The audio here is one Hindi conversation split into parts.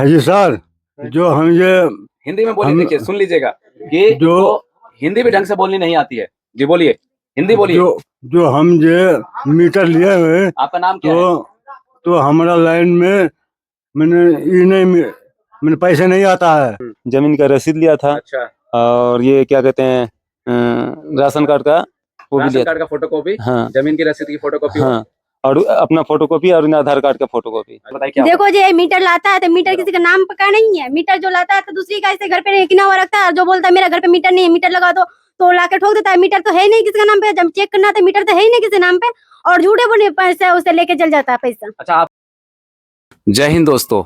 है जी सर। जो हम ये हिंदी में बोलिए, हम देखिए सुन लीजिएगा कि जो हिंदी भी ढंग से बोलनी नहीं आती है। जी बोलिए, हिंदी बोलिए। जो जो हम ये मीटर लिए हुए आपका नाम क्या है? तो हमारा लाइन में मैंने ये नहीं मैंने पैसे नहीं आता है। जमीन का रसीद लिया था अच्छा, और ये क्या कहते हैं राशन कार्ड का वो भी राशन लिया कार्ड का फोटोकॉपी, हाँ जमीन की रसीद की फोटोकॉपी। हाँ और अपना फोटोकॉपी और आधार कार्ड का फोटोकॉपी। बताइए क्या देखो जी, मीटर लाता है तो मीटर किसी का नाम का नहीं है। मीटर जो लाता है तो दूसरी का ऐसे घर पे किना हुआ रखता है, और जो बोलता है मेरा घर पे मीटर नहीं है, मीटर लगा दो, तो लाके ठोक देता है। मीटर तो है ही नहीं किसी का नाम पे, जब चेक करना तो मीटर तो है ही नहीं किसी नाम पे, और झूठे बोले पैसा उसे लेके चल जाता है पैसा। अच्छा, आप जय हिंद दोस्तों,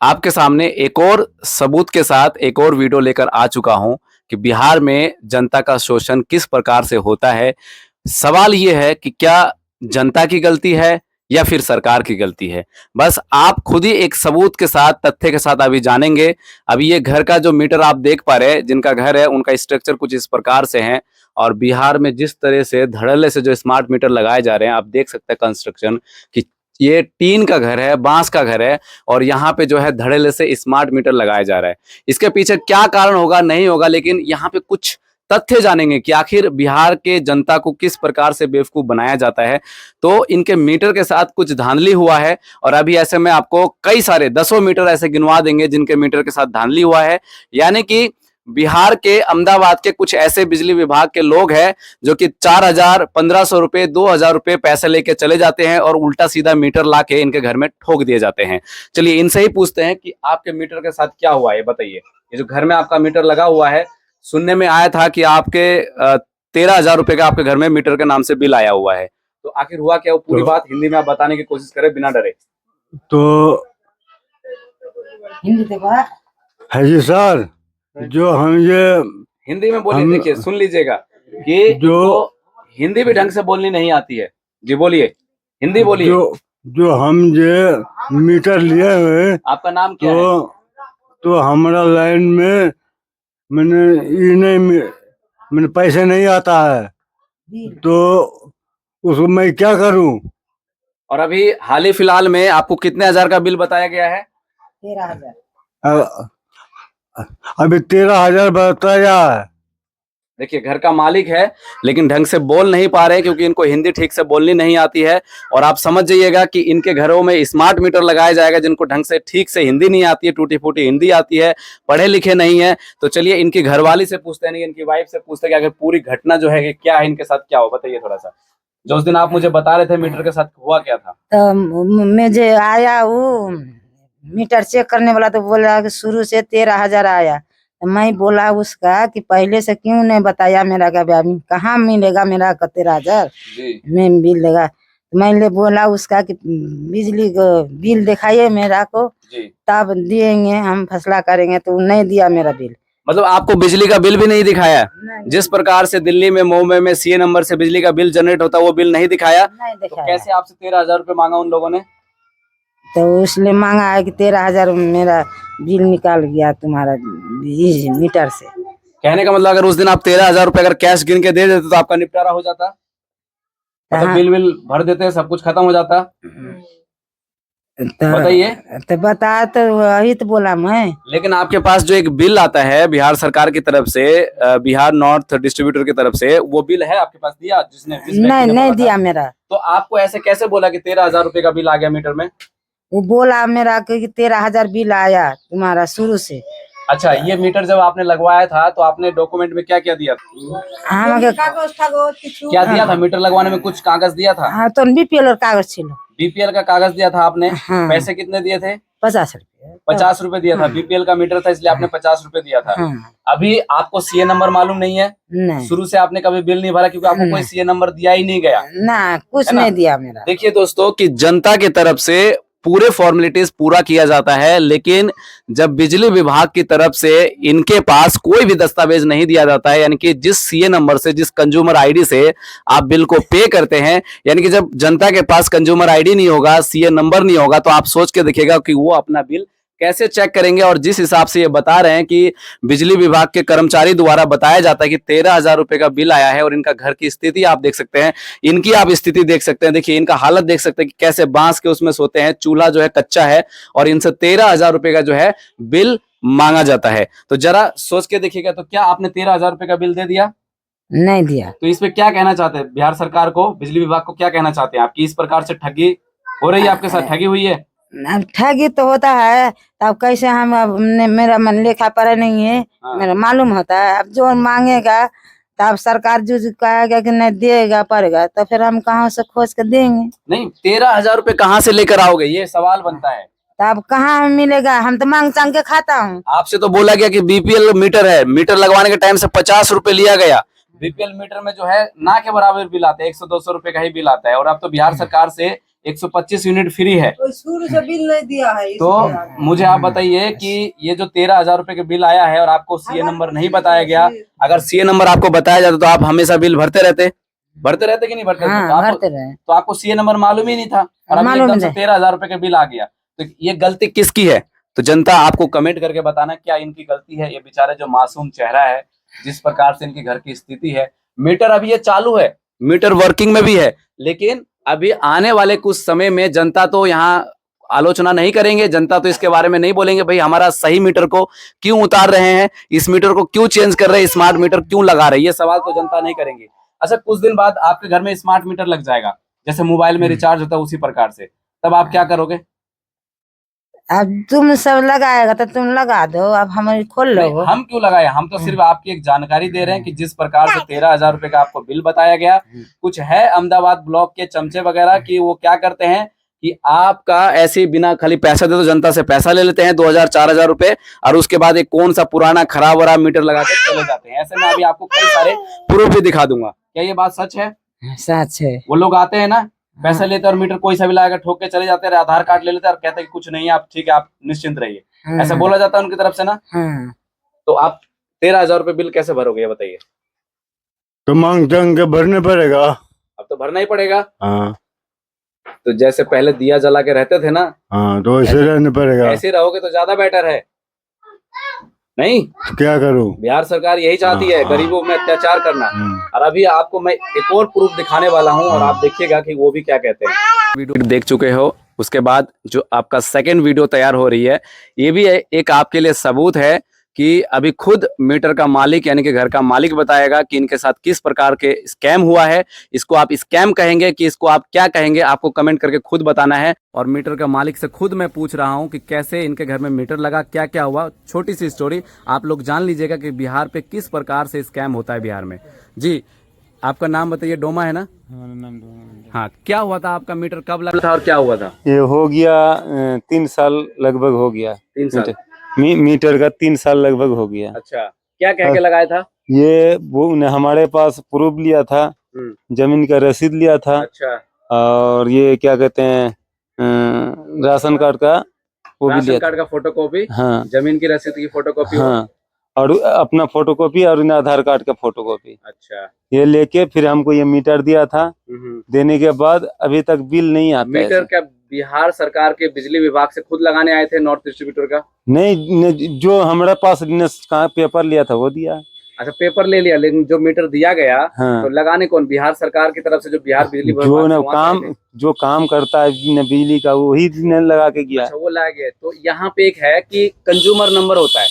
आपके सामने एक और सबूत के साथ एक और वीडियो लेकर आ चुका हूं कि बिहार में जनता का शोषण किस प्रकार से होता है। सवाल ये है कि क्या जनता की गलती है या फिर सरकार की गलती है। बस आप खुद ही एक सबूत के साथ, तथ्य के साथ अभी जानेंगे। अभी ये घर का जो मीटर आप देख पा रहे हैं, जिनका घर है उनका स्ट्रक्चर कुछ इस प्रकार से है। और बिहार में जिस तरह से धड़ल्ले से जो स्मार्ट मीटर लगाए जा रहे हैं, आप देख सकते हैं कंस्ट्रक्शन कि ये टीन का घर है, बांस का घर है, और यहाँ पे जो है धड़ल्ले से स्मार्ट मीटर लगाया जा रहा है। इसके पीछे क्या कारण होगा नहीं होगा, लेकिन यहाँ पे कुछ तथ्य जानेंगे कि आखिर बिहार के जनता को किस प्रकार से बेवकूफ बनाया जाता है। तो इनके मीटर के साथ कुछ धांधली हुआ है, और अभी ऐसे में आपको कई सारे दसों मीटर ऐसे गिनवा देंगे जिनके मीटर के साथ धांधली हुआ है। यानी कि बिहार के अहमदाबाद के कुछ ऐसे बिजली विभाग के लोग हैं जो कि 4,000, 1,500 रुपए, 2,000 रुपए पैसे लेके चले जाते हैं और उल्टा सीधा मीटर लाके इनके घर में ठोक दिए जाते हैं। चलिए इनसे ही पूछते हैं कि आपके मीटर के साथ क्या हुआ है, बताइए। ये जो घर में आपका मीटर लगा हुआ है, सुनने में आया था कि आपके 13,000 रुपए का आपके घर में मीटर के नाम से बिल आया हुआ है। तो आखिर हुआ क्या, वो पूरी बात हिंदी में आप बताने की कोशिश करें बिना डरे। तो है जी सर। जो हम ये हिंदी में बोलिए, देखिए सुन लीजिएगा कि जो हिंदी भी ढंग से बोलनी नहीं आती है। जी बोलिए, हिंदी बोलिए। जो हम ये मीटर लिए हुए आपका नाम क्या है? तो हमारा लाइन में मैंने ये नहीं मैंने पैसे नहीं आता है, तो उसको मैं क्या करूं। और अभी हाल ही फिलहाल में आपको कितने हजार का बिल बताया गया है? 13,000। अभी 13,000 बताया है। देखिए घर का मालिक है लेकिन ढंग से बोल नहीं पा रहे क्योंकि इनको हिंदी ठीक से बोलनी नहीं आती है। और आप समझ जाइएगा कि इनके घरों में स्मार्ट मीटर लगाया जाएगा जिनको ढंग से ठीक से हिंदी नहीं आती है, टूटी फूटी हिंदी आती है, पढ़े लिखे नहीं है। तो चलिए इनकी घरवाली से पूछते हैं, नहीं इनकी वाइफ से पूछते हैं कि अगर पूरी घटना जो है कि क्या है, इनके साथ क्या हो, बताइए थोड़ा सा। जो उस दिन आप मुझे बता रहे थे मीटर के साथ हुआ क्या था? तो मुझे आया वो मीटर चेक करने वाला, तो बोला कि शुरू से 13,000 आया। तो मैं बोला उसका कि पहले से क्यों नहीं बताया मेरा का ब्याह कहाँ मिलेगा मेरा का 13,000 में बिल देगा। तो मैंने बोला उसका कि बिजली को बिल दिखाइए मेरा को, तब देंगे हम फैसला करेंगे। तो नहीं दिया मेरा बिल। मतलब आपको बिजली का बिल भी नहीं दिखाया? जिस प्रकार से दिल्ली में मुंबई में सीए नंबर से बिजली का बिल जनरेट होता है वो बिल नहीं दिखाया? तो कैसे आपसे 13,000 रुपए मांगा उन लोगों ने? तो उसने मांगा है कि 13,000 मेरा बिल निकाल गया तुम्हारा मीटर से। कहने का मतलब अगर उस दिन आप 13,000 रुपए अगर कैश गिन के दे देते तो आपका निपटारा हो जाता, मतलब बिल भर देते, सब कुछ खत्म हो जाता। बताइए। तो बता, तो वही तो बोला मैं। लेकिन आपके पास जो एक बिल आता है बिहार सरकार की तरफ से, बिहार नॉर्थ डिस्ट्रीब्यूटर की तरफ से, वो बिल है आपके पास? दिया जिसने नहीं दिया मेरा। तो आपको ऐसे कैसे बोला कि 13,000 रुपए का बिल आ गया मीटर में? वो बोला मेरा कि 13,000 बिल आया तुम्हारा शुरू से। अच्छा, ये मीटर जब आपने लगवाया था तो आपने डॉक्यूमेंट में क्या क्या दिया था? क्या दिया था मीटर लगवाने में? कुछ कागज दिया था? हाँ, तो बीपीएल कागज छिलो। बीपीएल का कागज दिया था आपने? हाँ। पैसे कितने दिए थे? 50 रुपए। 50 रुपए दिया था। बीपीएल का मीटर था इसलिए आपने 50 रुपए दिया था। अभी आपको सीए नंबर मालूम नहीं है? नहीं। शुरू से आपने कभी बिल नहीं भरा क्योंकि आपको कोई सीए नंबर दिया ही नहीं गया ना, कुछ नहीं दिया मेरा। देखिए दोस्तों कि जनता की तरफ से पूरे फॉर्मेलिटीज पूरा किया जाता है, लेकिन जब बिजली विभाग की तरफ से इनके पास कोई भी दस्तावेज नहीं दिया जाता है, यानी कि जिस सीए नंबर से, जिस कंज्यूमर आईडी से आप बिल को पे करते हैं, यानी कि जब जनता के पास कंज्यूमर आईडी नहीं होगा, सीए नंबर नहीं होगा, तो आप सोच के देखिएगा कि वो अपना बिल कैसे चेक करेंगे? और जिस हिसाब से ये बता रहे हैं कि बिजली विभाग के कर्मचारी द्वारा बताया जाता है कि 13,000 रुपए का बिल आया है, और इनका घर की स्थिति आप देख सकते हैं, इनकी आप स्थिति देख सकते हैं। देखिए इनका हालत देख सकते हैं कि कैसे बांस के उसमें सोते हैं, चूल्हा जो है कच्चा है, और इनसे 13,000 रुपए का जो है बिल मांगा जाता है। तो जरा सोच के देखिएगा, तो क्या आपने 13,000 रुपए का बिल दे दिया? नहीं दिया। तो इस पे क्या कहना चाहते हैं बिहार सरकार को, बिजली विभाग को क्या कहना चाहते हैं आप कि इस प्रकार से ठगी हो रही है, आपके साथ ठगी हुई है? अब ठगी तो होता है, तब कैसे हम मेरा मन लेखा पढ़ा नहीं है, हाँ। मेरा मालूम होता है। अब जो मांगेगा तब सरकार जो कहेगा कि नहीं देगा पड़ेगा, तो फिर हम कहाँ से खोज के देंगे? नहीं, 13,000 रुपए कहाँ से लेकर आओगे, ये सवाल बनता है। तब कहाँ मिलेगा? हम तो मांग चांग के खाता हूँ। आपसे तो बोला गया कि बीपीएल मीटर है, मीटर लगवाने के टाइम से 50 रुपए लिया गया। बीपीएल मीटर में जो है ना के बराबर बिल आता है, 100-200 रुपए का ही बिल आता है, और अब तो बिहार सरकार से 125 यूनिट फ्री है। शुरू से बिल नहीं दिया है। तो मुझे आप बताइए कि ये जो 13,000 रुपए का बिल आया है और आपको सीए नंबर नहीं बताया गया, अगर सीए नंबर आपको बताया जाता तो आप हमेशा बिल भरते रहते कि नहीं भरते? हाँ, भरते रहे। तो आपको सीए नंबर मालूम ही नहीं था, और अब एकदम से 13,000 रुपए का बिल आ गया। तो ये गलती किसकी है? तो जनता आपको कमेंट करके बताना क्या इनकी गलती है। ये बेचारे जो मासूम चेहरा है, जिस प्रकार से इनके घर की स्थिति है, मीटर अभी ये चालू है, मीटर वर्किंग में भी है, लेकिन अभी आने वाले कुछ समय में जनता तो यहाँ आलोचना नहीं करेंगे, जनता तो इसके बारे में नहीं बोलेंगे भाई हमारा सही मीटर को क्यों उतार रहे हैं, इस मीटर को क्यों चेंज कर रहे हैं, स्मार्ट मीटर क्यों लगा रहे हैं, ये सवाल तो जनता नहीं करेंगे। अच्छा, कुछ दिन बाद आपके घर में स्मार्ट मीटर लग जाएगा, जैसे मोबाइल में रिचार्ज होता है उसी प्रकार से, तब आप क्या करोगे? अब तुम सब लगाएगा तो तुम लगा दो, अब हमारी खोल लो। हम क्यों लगाए? हम तो सिर्फ आपकी एक जानकारी दे रहे हैं कि जिस प्रकार से 13,000 रुपए का आपको बिल बताया गया, कुछ है अहमदाबाद ब्लॉक के चमचे वगैरह कि वो क्या करते हैं कि आपका ऐसे बिना खाली पैसा दे दो, जनता से पैसा ले लेते हैं 2,000-4,000 रुपए, और उसके बाद एक कौन सा पुराना खराब वरा मीटर लगा के चले जाते हैं। ऐसे में अभी आपको कई सारे प्रूफ भी दिखा दूंगा। क्या ये बात सच है? सच है। वो लोग आते हैं ना, पैसा लेते हैं और मीटर कोई सा भी लगाकर ठोक के चले जाते हैं, आधार कार्ड ले लेते हैं और कहते हैं कि कुछ नहीं है, आप ठीक है, आप निश्चिंत रहिए, ऐसा बोला जाता है उनकी तरफ से ना। तो आप 13,000 रुपए बिल कैसे भरोगे, ये बताइए? तो मांग चांग के भरने पड़ेगा। अब तो भरना ही पड़ेगा। हाँ, तो जैसे पहले दिया जला के रहते थे ना, हाँ, तो ऐसे रहने पड़ेगा। ऐसे रहोगे तो ज्यादा बेटर है। नहीं, क्या करूं? बिहार सरकार यही चाहती है गरीबों में अत्याचार करना। हम्म। और अभी आपको मैं एक और प्रूफ दिखाने वाला हूं, और आप देखिएगा कि वो भी क्या कहते हैं। वीडियो देख चुके हो, उसके बाद जो आपका सेकंड वीडियो तैयार हो रही है, ये भी एक आपके लिए सबूत है कि अभी खुद मीटर का मालिक यानी कि घर का मालिक बताएगा कि इनके साथ किस प्रकार के स्कैम हुआ है। इसको आप स्कैम कहेंगे कि इसको आप क्या कहेंगे, आपको कमेंट करके खुद बताना है। और मीटर का मालिक से खुद मैं पूछ रहा हूं कि कैसे इनके घर में मीटर लगा, क्या क्या हुआ, छोटी सी स्टोरी आप लोग जान लीजिएगा कि बिहार पे किस प्रकार से स्कैम होता है बिहार में। जी, आपका नाम बताइए। डोमा है ना? हमारा नाम डोमा। हाँ, क्या हुआ था? आपका मीटर कब लगा था और क्या हुआ था? ये हो गया 3 साल लगभग हो गया। 3 साल? मीटर का 3 साल लगभग हो गया। अच्छा, क्या कह के लगाया था? ये वो हमारे पास प्रूफ लिया था, जमीन का रसीद लिया था। अच्छा, और ये क्या कहते हैं राशन कार्ड का वो भी राशन लिया कार्ड का फोटोकॉपी, हाँ, जमीन की रसीद की फोटोकॉपी। हाँ, और अपना फोटोकॉपी और आधार कार्ड का फोटोकॉपी। अच्छा, ये लेके फिर हमको ये मीटर दिया था। देने के बाद अभी तक बिल नहीं आता। मीटर क्या बिहार सरकार के बिजली विभाग से खुद लगाने आए थे नॉर्थ डिस्ट्रीब्यूटर का? नहीं, जो हमारे पास कहाँ पेपर लिया था वो दिया। अच्छा, पेपर ले लिया, लेकिन जो मीटर दिया गया हाँ। तो लगाने कौन? बिहार सरकार की तरफ से जो बिहार बिजली विभाग जो काम करता है बिजली का वही लगा के गया। अच्छा, वो लगा गया। तो यहाँ पे एक है कि कंज्यूमर नंबर होता है,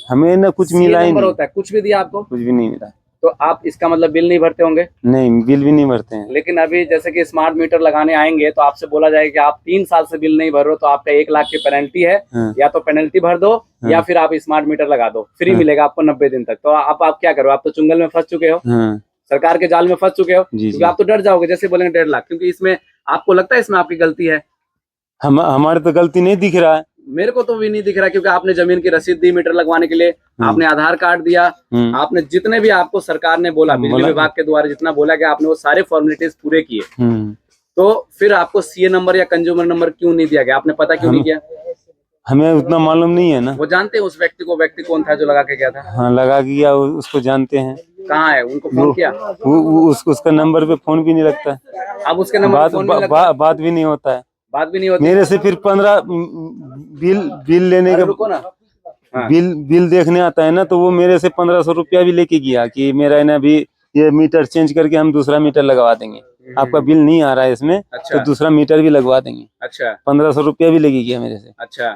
हमें ना कुछ मिला ही नहीं। होता है, कुछ भी दिया आपको? कुछ भी नहीं मिला। तो आप इसका मतलब बिल नहीं भरते होंगे? नहीं, बिल भी नहीं भरते हैं। लेकिन अभी जैसे कि स्मार्ट मीटर लगाने आएंगे तो आपसे बोला जाएगा कि आप 3 साल से बिल नहीं भर रहे हो तो आपका 1 लाख की पेनल्टी है। हाँ। या तो पेनल्टी भर दो, या फिर आप स्मार्ट मीटर लगा दो, फ्री मिलेगा आपको 90 दिन तक। तो आप क्या करो? आप तो चुंगल में फंस चुके हो, हाँ। सरकार के जाल में फंस चुके हो, क्योंकि आप तो डर जाओगे जैसे बोलेंगे 1.5 लाख, क्योंकि इसमें आपको लगता है इसमें आपकी गलती है। हमारे तो गलती नहीं दिख रहा है। मेरे को तो भी नहीं दिख रहा, क्योंकि आपने जमीन की रसीद दी मीटर लगवाने के लिए, आपने आधार कार्ड दिया, आपने जितने भी आपको सरकार ने बोला, बिजली विभाग के द्वारा जितना बोला गया, आपने वो सारे फॉर्मेलिटीज पूरे किए। तो फिर आपको सीए नंबर या कंज्यूमर नंबर क्यों नहीं दिया गया? आपने पता क्यों नहीं किया? हमें उतना मालूम नहीं है ना। वो जानते हैं उस व्यक्ति को? व्यक्ति कौन था जो लगा के गया था? हाँ, लगा के गया, उसको जानते हैं। कहाँ है? उनको फोन किया? उसका नंबर पे फोन भी नहीं लगता। अब उसके नंबर बात भी नहीं होता है। बात भी नहीं होती। मेरे से फिर 15 बिल लेने अरे के रुको ना। हाँ। बिल देखने आता है ना, तो वो मेरे से 1500 रुपया भी लेके गया कि मेरा है ना अभी ये मीटर चेंज करके हम दूसरा मीटर लगवा देंगे, आपका बिल नहीं आ रहा है इसमें, अच्छा। तो दूसरा मीटर भी लगवा देंगे। अच्छा 1500 रुपया भी लेके गया मेरे से। अच्छा,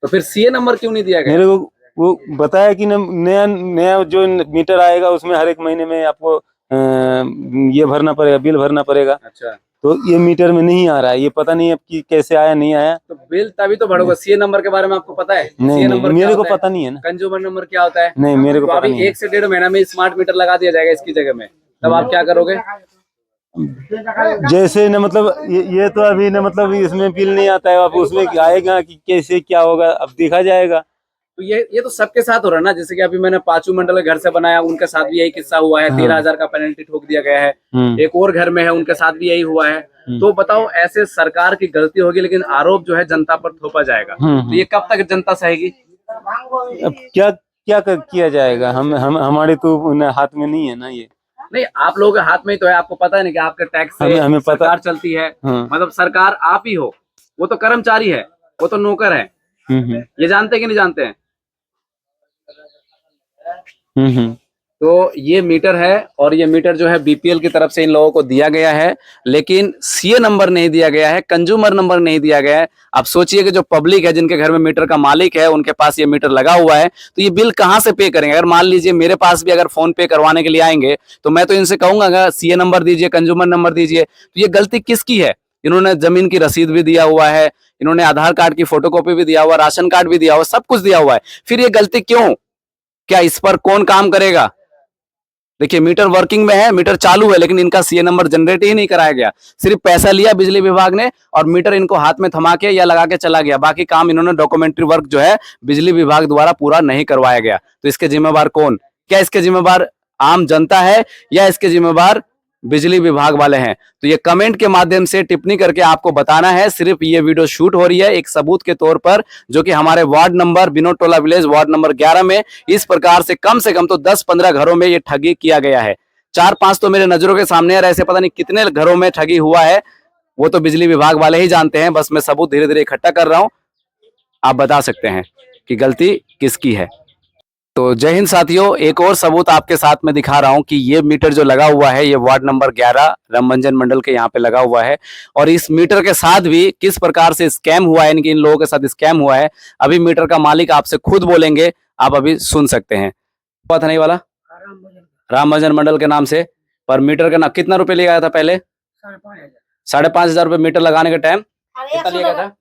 तो फिर सीए नंबर क्यों नहीं दिया गया? मेरे को वो बताया कि नया नया जो मीटर आएगा उसमें हर एक महीने में आपको ये भरना पड़ेगा, बिल भरना पड़ेगा। अच्छा, तो ये मीटर में नहीं आ रहा है, ये पता नहीं अब कि कैसे आया नहीं आया। तो बिल तभी तो बढ़ोगा। सीए नंबर के बारे में आपको पता है? नहीं सीए नहीं, नंबर मेरे को पता नहीं है ना। कंज्यूमर नंबर क्या होता है? नहीं, मेरे को तो पता अभी नहीं है। 1 से 1.5 महीना में स्मार्ट मीटर लगा दिया जाएगा इसकी जगह में, तब आप क्या करोगे? जैसे न मतलब ये तो अभी न मतलब इसमें बिल नहीं आता है, अब उसमें आएगा कि कैसे क्या होगा अब देखा जाएगा। तो ये तो सबके साथ हो रहा है ना। जैसे कि अभी मैंने पांचू मंडल के घर से बनाया, उनके साथ भी यही किस्सा हुआ है। 13,000 का पेनल्टी ठोक दिया गया है। एक और घर में है, उनके साथ भी यही हुआ है। तो बताओ, ऐसे सरकार की गलती होगी लेकिन आरोप जो है जनता पर थोपा जाएगा, तो ये कब तक जनता सहेगी? अब क्या किया जाएगा, हम हमारे तो हाथ में नहीं है ना ये। नहीं, आप लोगों के हाथ में ही तो है। आपको पता है ना कि आपके टैक्स से हमें पता सरकार चलती है। मतलब सरकार आप ही हो, वो तो कर्मचारी है, वो तो नौकर है। ये जानते हैं कि नहीं जानते हैं? तो ये मीटर है, और ये मीटर जो है बीपीएल की तरफ से इन लोगों को दिया गया है, लेकिन सीए नंबर नहीं दिया गया है, कंज्यूमर नंबर नहीं दिया गया है। आप सोचिए कि जो पब्लिक है, जिनके घर में मीटर का मालिक है, उनके पास ये मीटर लगा हुआ है, तो ये बिल कहां से पे करेंगे? अगर मान लीजिए मेरे पास भी अगर फोन पे करवाने के लिए आएंगे, तो मैं तो इनसे कहूंगा सीए नंबर दीजिए, कंज्यूमर नंबर दीजिए। तो ये गलती किसकी है? इन्होंने जमीन की रसीद भी दिया हुआ है, इन्होंने आधार कार्ड की फोटोकॉपी भी दिया हुआ, राशन कार्ड भी दिया हुआ, सब कुछ दिया हुआ है, फिर ये गलती क्यों? क्या इस पर कौन काम करेगा? देखिए, मीटर वर्किंग में है, मीटर चालू है, लेकिन इनका सीए नंबर जनरेट ही नहीं कराया गया। सिर्फ पैसा लिया बिजली विभाग ने और मीटर इनको हाथ में थमा के या लगा के चला गया। बाकी काम इन्होंने डॉक्यूमेंट्री वर्क जो है बिजली विभाग द्वारा पूरा नहीं करवाया गया। तो इसके जिम्मेवार कौन? क्या इसके जिम्मेवार आम जनता है या इसके जिम्मेवार बिजली विभाग वाले हैं? तो ये कमेंट के माध्यम से टिप्पणी करके आपको बताना है। सिर्फ ये वीडियो शूट हो रही है एक सबूत के तौर पर, जो कि हमारे वार्ड नंबर बिनोद टोला विलेज वार्ड नंबर 11 में इस प्रकार से कम तो 10-15 घरों में ये ठगी किया गया है। 4-5 तो मेरे नजरों के सामने है, ऐसे पता नहीं कितने घरों में ठगी हुआ है, वो तो बिजली विभाग वाले ही जानते हैं। बस मैं सबूत धीरे धीरे इकट्ठा कर रहा हूं, आप बता सकते हैं कि गलती किसकी है। तो जय हिंद साथियों, एक और सबूत आपके साथ में दिखा रहा हूं कि ये मीटर जो लगा हुआ है, ये वार्ड नंबर 11 रामभंजन मंडल के यहाँ पे लगा हुआ है, और इस मीटर के साथ भी किस प्रकार से स्कैम हुआ है, इनके इन लोगों के साथ स्कैम हुआ है, अभी मीटर का मालिक आपसे खुद बोलेंगे, आप अभी सुन सकते हैं। पता नहीं वाला रामभंजन मंडल के नाम से, पर मीटर का ना कितना रुपए लिया गया था पहले? 5,500 रुपए मीटर लगाने के टाइम कितना लिया गया था?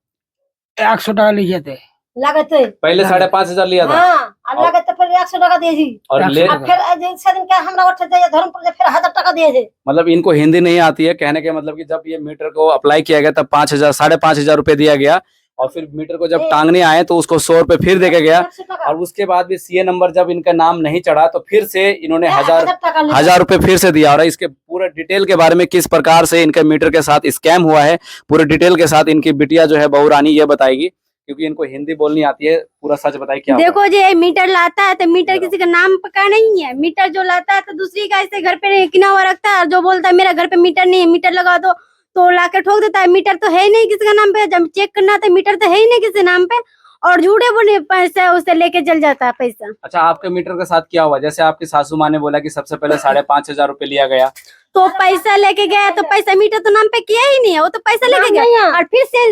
100 टाका लिए थे लागत है पहले 5,500 लिया था। हाँ, लागत है फिर 100 टाका दिए जी, और ले हाँ। फिर जैसे दिन का हमरा उठ जाए धर्मपुर से फिर 1000 टाका दिए जी। मतलब इनको हिंदी नहीं आती है, कहने के मतलब कि जब ये मीटर को अप्लाई किया गया तब 5,000 रुपए दिया गया, और फिर मीटर को जब टांगने आए तो उसको 100 रुपए फिर देके गया, और उसके बाद भी सीए नंबर जब इनका नाम नहीं चढ़ा तो फिर से इन्होंने 1,000 रुपए फिर से दिया। और इसके पूरे डिटेल के बारे में, किस प्रकार से इनके मीटर के साथ स्कैम हुआ है, पूरे डिटेल के साथ इनकी बिटिया जो है बहू रानी ये बताएगी, क्योंकि इनको हिंदी बोलनी आती है। पूरा सच बताइए क्या हुआ? देखो जी, मीटर लाता है तो मीटर किसी का नाम का नहीं है। मीटर जो लाता है तो दूसरी का ऐसे घर पे किना हुआ रखता है, और जो बोलता है मेरा घर पे मीटर नहीं है, मीटर लगा दो, तो लाके ठोक देता है। मीटर तो है ही नहीं किसी का नाम पे, जब चेक करना था मीटर तो है ही नहीं किसी नाम पे, और झूठे बोले पैसा उससे लेके चल जाता है पैसा। अच्छा, आपके मीटर के साथ क्या हुआ? जैसे आपकी सासू माँ ने बोला कि सबसे पहले 5,500 रुपए लिया गया, तो पैसा लेके गया, तो पैसा मीटर तो नाम पे किया ही नहीं है, वो तो पैसा लेके गया। और फिर से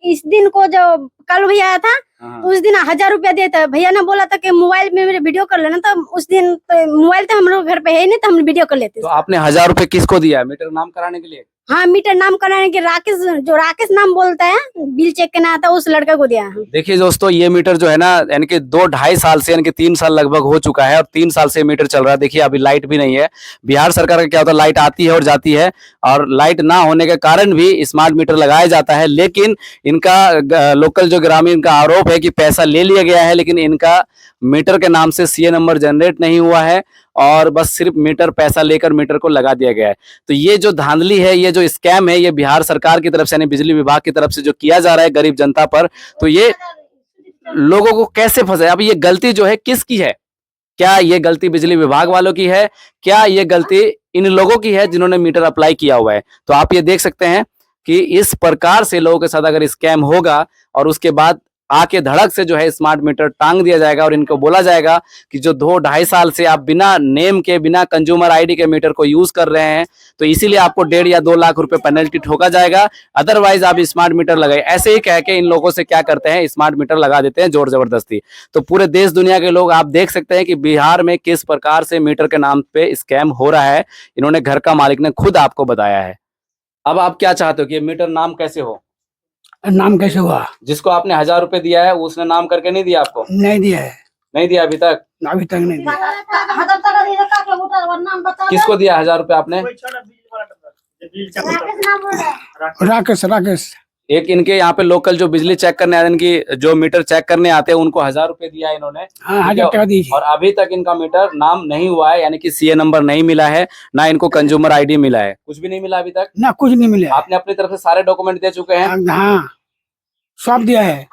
इस दिन को जो कल भैया आया था, तो उस दिन 1,000 रुपया देता है। भैया ने बोला था कि मोबाइल में मेरे वीडियो कर लेना, तो उस दिन तो मोबाइल तो हम लोग घर पे है नहीं, तो हम वीडियो कर लेते। तो आपने 1,000 रुपए किसको दिया? मीटर नाम कराने के लिए? हाँ, मीटर नाम कराने के राकेश नाम बोलता है, बिल चेक करना आता है, उस लड़के को दिया है। देखिए दोस्तों, ये मीटर जो है ना, यानी कि 2-2.5 साल से, यानी कि 3 साल लगभग हो चुका है, और 3 साल से मीटर चल रहा है। देखिए अभी लाइट भी नहीं है। बिहार सरकार का क्या होता है, लाइट आती है और जाती है, और लाइट ना होने के कारण भी स्मार्ट मीटर लगाया जाता है। लेकिन इनका लोकल जो ग्रामीण का आरोप है कि पैसा ले लिया गया है, लेकिन इनका मीटर के नाम से सीए नंबर जनरेट नहीं हुआ है, और बस सिर्फ मीटर पैसा लेकर मीटर को लगा दिया गया है। तो ये जो धांधली है, ये जो स्कैम है, ये बिहार सरकार की तरफ से, यानी बिजली विभाग की तरफ से जो किया जा रहा है गरीब जनता पर, तो ये लोगों को कैसे फंसे? अब ये गलती जो है किसकी है? क्या ये गलती बिजली विभाग वालों की है? क्या ये गलती इन लोगों की है जिन्होंने मीटर अप्लाई किया हुआ है? तो आप ये देख सकते हैं कि इस प्रकार से लोगों के साथ अगर स्कैम होगा और उसके बाद आके धड़क से जो है स्मार्ट मीटर टांग दिया जाएगा और इनको बोला जाएगा कि जो 2-2.5 साल से आप बिना नेम के, बिना कंज्यूमर आईडी के मीटर को यूज कर रहे हैं, तो इसीलिए आपको 1.5 या 2 लाख रुपए पेनल्टी ठोका जाएगा, अदरवाइज आप स्मार्ट मीटर लगाए। ऐसे ही कह के इन लोगों से क्या करते हैं, स्मार्ट मीटर लगा देते हैं जोर जबरदस्ती। तो पूरे देश दुनिया के लोग आप देख सकते हैं कि बिहार में किस प्रकार से मीटर के नाम पे स्कैम हो रहा है। इन्होंने घर का मालिक ने खुद आपको बताया है। अब आप क्या चाहते हो कि ये मीटर नाम कैसे हो? नाम कैसे हुआ? जिसको आपने 1000 रुपए दिया है उसने नाम करके नहीं दिया आपको? नहीं दिया है, नहीं दिया अभी तक? अभी तक नहीं दिया। किसको दिया 1000 रुपए आपने? राकेश राकेश एक इनके यहाँ पे लोकल जो बिजली चेक करने आते हैं, इनकी जो मीटर चेक करने आते हैं, उनको 1000 रुपए दिया है इन्होंने। हाँ 1000 टका दी और अभी तक इनका मीटर नाम नहीं हुआ है, यानी कि सीए नंबर नहीं मिला है, ना इनको कंज्यूमर आईडी मिला है, कुछ भी नहीं मिला अभी तक। ना, कुछ नहीं मिला। आपने अपनी तरफ से सारे डॉक्यूमेंट दे चुके हैं? हाँ सब दिया है।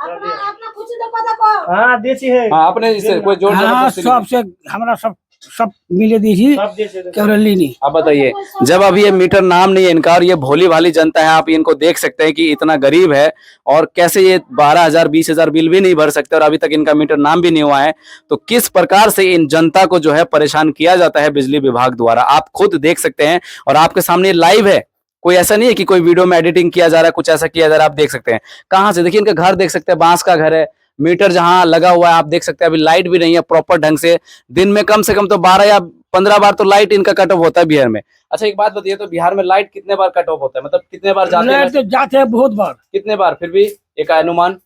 हाँ देसी है। हाँ, आपने इससे कोई जोर हाँ जबरदस्ती नहीं? सब से हमारा सब मिले दी थी, केवल ली नहीं। आप बताइए, जब अभी ये मीटर नाम नहीं है इनका और ये भोली भाली जनता है, आप इनको देख सकते हैं कि इतना गरीब है और कैसे ये 12,000 20,000 बिल भी नहीं भर सकते और अभी तक इनका मीटर नाम भी नहीं हुआ है, तो किस प्रकार से इन जनता को जो है परेशान किया जाता है बिजली विभाग द्वारा, आप खुद देख सकते हैं। और आपके सामने लाइव है, कोई ऐसा नहीं है कि कोई वीडियो में एडिटिंग किया जा रहा है, कुछ ऐसा किया जा रहा है, आप देख सकते हैं। कहाँ से देखिए, इनका घर देख सकते हैं, बांस का घर है, मीटर जहां लगा हुआ है आप देख सकते हैं, अभी लाइट भी नहीं है प्रॉपर ढंग से। दिन में कम से कम तो 12 या 15 बार तो लाइट इनका कट ऑफ होता है बिहार में। अच्छा एक बात बताइए, तो बिहार में लाइट कितने बार कट ऑफ होता है, मतलब कितने बार जाते हैं? तो जाते हैं बहुत बार। कितने बार? फिर भी एक अनुमान?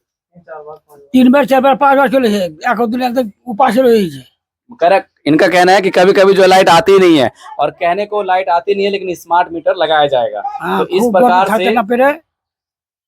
3 बार 4 बार 5 बार चले एक उपास रही है। करेक्ट। इनका कहना है कि कभी कभी जो लाइट आती ही नहीं है, और कहने को लाइट आती नहीं है लेकिन स्मार्ट मीटर लगाया जाएगा। हाँ, तो इस प्रकार से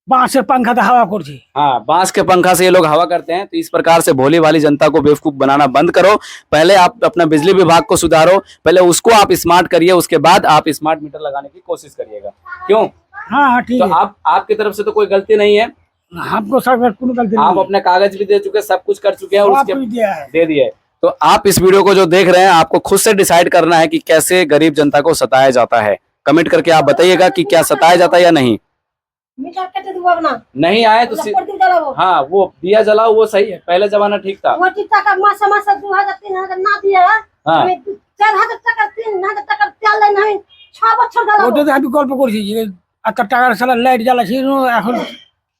बांस से पंखा तो हवा करती। हाँ, बांस के पंखा से ये लोग हवा करते हैं। तो इस प्रकार से भोली वाली जनता को बेवकूफ बनाना बंद करो। पहले आप अपना बिजली विभाग को सुधारो, पहले उसको आप स्मार्ट करिए, उसके बाद आप स्मार्ट मीटर लगाने की कोशिश करिएगा। क्यों? हाँ ठीक तो है। आपकी तरफ से तो कोई गलती नहीं है, हमको सरकार कोई गलती नहीं आप है। अपने कागज भी दे चुके, सब कुछ कर चुके हैं और सब उसके कुछ दिया है। दे दिए। तो आप इस वीडियो को जो देख रहे हैं, आपको खुद से डिसाइड करना है कि कैसे गरीब जनता को सताया जाता है। कमेंट करके आप बताइएगा कि क्या सताया जाता है या नहीं। नहीं आए तो हाँ, वो दिया जलाओ, वो सही है, पहले जमाना ठीक था। वो टिकटा का मासा 2000 3000 ना दिया। हाँ। 4000 টাকা 3000 টাকা তেল দেন আমি 6 বছর গেল। ওটা তো আমি গল্প করছি যে এত টাকার সালা লাইট জ্বালাছি এখন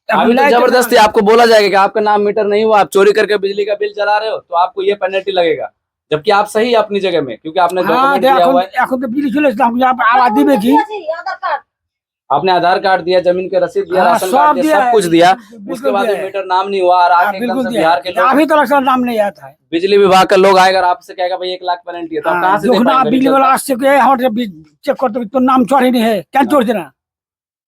अभी तो जबरदस्ती आपको बोला जाएगा कि आपका नाम मीटर नहीं हुआ, आप चोरी करके बिजली का बिल चला रहे हो, तो आपको ये पेनल्टी लगेगा। जबकि आप सही है अपनी जगह में, क्योंकि आपने डॉक्यूमेंट दिया हुआ है। এখন তো বিলি চলে আসলাম আবার দিবে কি? আধার কার্ড आपने आधार कार्ड दिया, जमीन के रसीद दिया, हाँ, राशन सब कार्ड दिया, दिया सब है। कुछ दिया, बिल्कुल उसके बाद दिया है। मीटर नाम नहीं हुआ और हाँ, आके एकदम बिल्कुल से दिया बिहार के लोग, अभी तक साला नाम नहीं आता है। बिजली विभाग का लोग आएगा और आपसे कहेगा भाई 1 लाख पेनल्टी है, तो आप कहाँ से दे যখন पाएंगे? বিলি वाला আসছে কে हमारे चेक करते तो नाम चढ़ी नहीं है, क्या चढ़ते ना?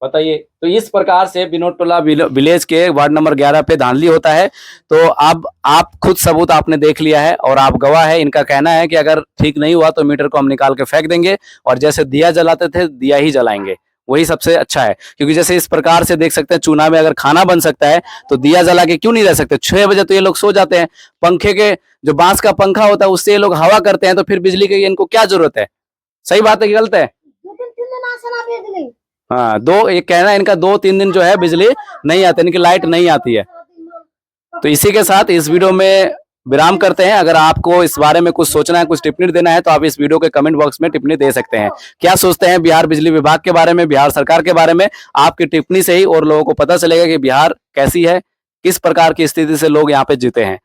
बताइए। तो इस प्रकार से विनोद टोला विलेज के वार्ड नंबर 11 पे धांधली होता है। तो अब आप खुद सबूत आपने देख लिया है और आप गवाह है। इनका कहना है कि अगर ठीक नहीं हुआ तो मीटर को हम निकाल के फेंक देंगे और जैसे दिया जलाते थे दिया ही जलाएंगे, वही सबसे अच्छा है। क्योंकि जैसे इस प्रकार से देख सकते हैं, चूना में अगर खाना बन सकता है तो दिया जला के क्यों नहीं रह सकते? 6 बजे तो ये लोग सो जाते हैं, पंखे के जो बांस का पंखा होता है उससे ये लोग हवा करते हैं, तो फिर बिजली की इनको क्या जरूरत है? सही बात है कि गलत है? 2-3 दिन आसे ना बिजली। हाँ, एक कहना है इनका 2-3 दिन जो है बिजली नहीं आती, इनकी लाइट नहीं आती है। तो इसी के साथ इस वीडियो में विराम करते हैं। अगर आपको इस बारे में कुछ सोचना है, कुछ टिप्पणी देना है, तो आप इस वीडियो के कमेंट बॉक्स में टिप्पणी दे सकते हैं। क्या सोचते हैं बिहार बिजली विभाग के बारे में, बिहार सरकार के बारे में? आपकी टिप्पणी से ही और लोगों को पता चलेगा कि बिहार कैसी है, किस प्रकार की स्थिति से लोग यहाँ पे जीते हैं।